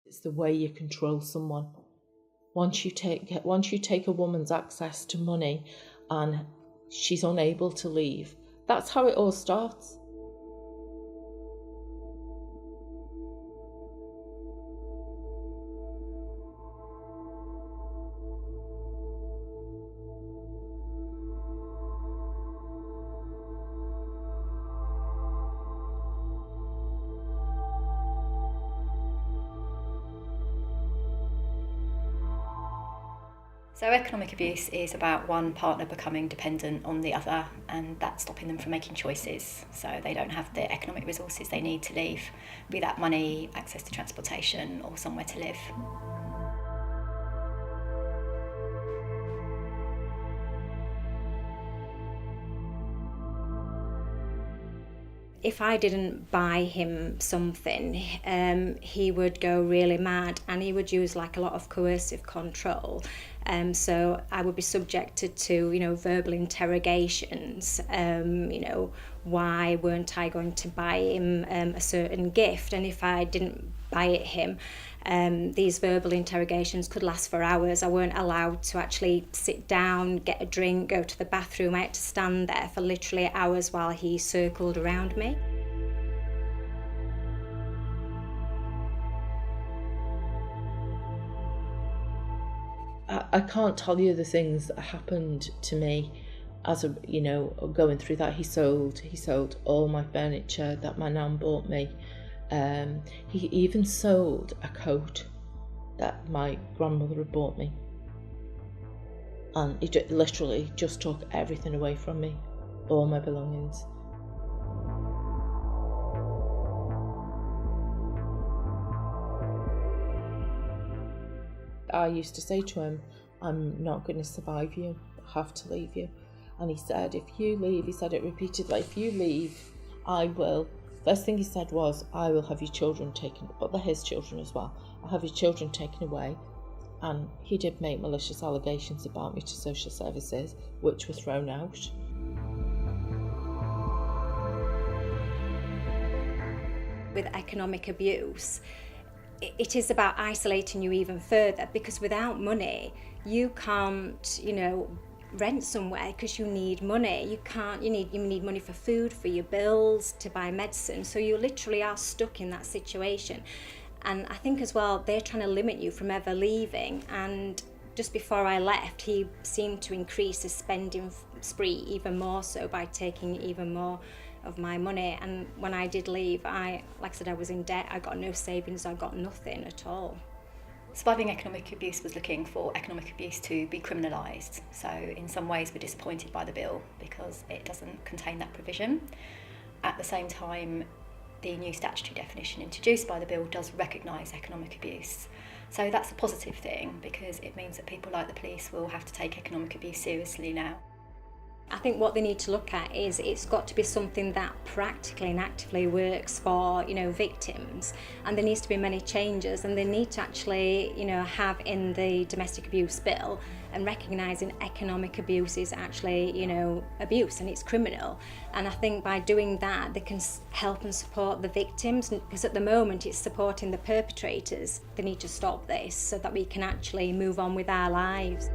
It's the way you control someone. Once you take a woman's access to money and she's unable to leave, that's how it all starts. So economic abuse is about one partner becoming dependent on the other, and that's stopping them from making choices. So they don't have the economic resources they need to leave, be that money, access to transportation, or somewhere to live. If I didn't buy him something, he would go really mad, and he would use like a lot of coercive control. So I would be subjected to, verbal interrogations. Why weren't I going to buy him a certain gift? And if I didn't buy it him, these verbal interrogations could last for hours. I weren't allowed to actually sit down, get a drink, go to the bathroom. I had to stand there for literally hours while he circled around me. I can't tell you the things that happened to me as going through that. He sold all my furniture that my nan bought me. He even sold a coat that my grandmother had bought me, and he literally just took everything away from me, all my belongings. I used to say to him, I'm not going to survive you, I have to leave you. And he said, if you leave, he said it repeatedly, if you leave, I will. First thing he said was, I will have your children taken, but they're his children as well. I'll have your children taken away. And he did make malicious allegations about me to social services, which were thrown out. With economic abuse, it is about isolating you even further, because without money, you can't, rent somewhere because you need money. You need money for food, for your bills, to buy medicine. So you literally are stuck in that situation. And I think as well, they're trying to limit you from ever leaving. And just before I left, he seemed to increase his spending spree even more so by taking even more of my money. And when I did leave, like I said, I was in debt. I got no savings. I got nothing at all. Surviving economic abuse was looking for economic abuse to be criminalised. So in some ways we're disappointed by the bill because it doesn't contain that provision. At the same time, the new statutory definition introduced by the bill does recognise economic abuse. So that's a positive thing, because it means that people like the police will have to take economic abuse seriously now. I think what they need to look at is it's got to be something that practically and actively works for, victims, and there needs to be many changes, and they need to actually, have in the domestic abuse bill and recognising economic abuse is actually, abuse and it's criminal. And I think by doing that, they can help and support the victims, because at the moment it's supporting the perpetrators. They need to stop this so that we can actually move on with our lives.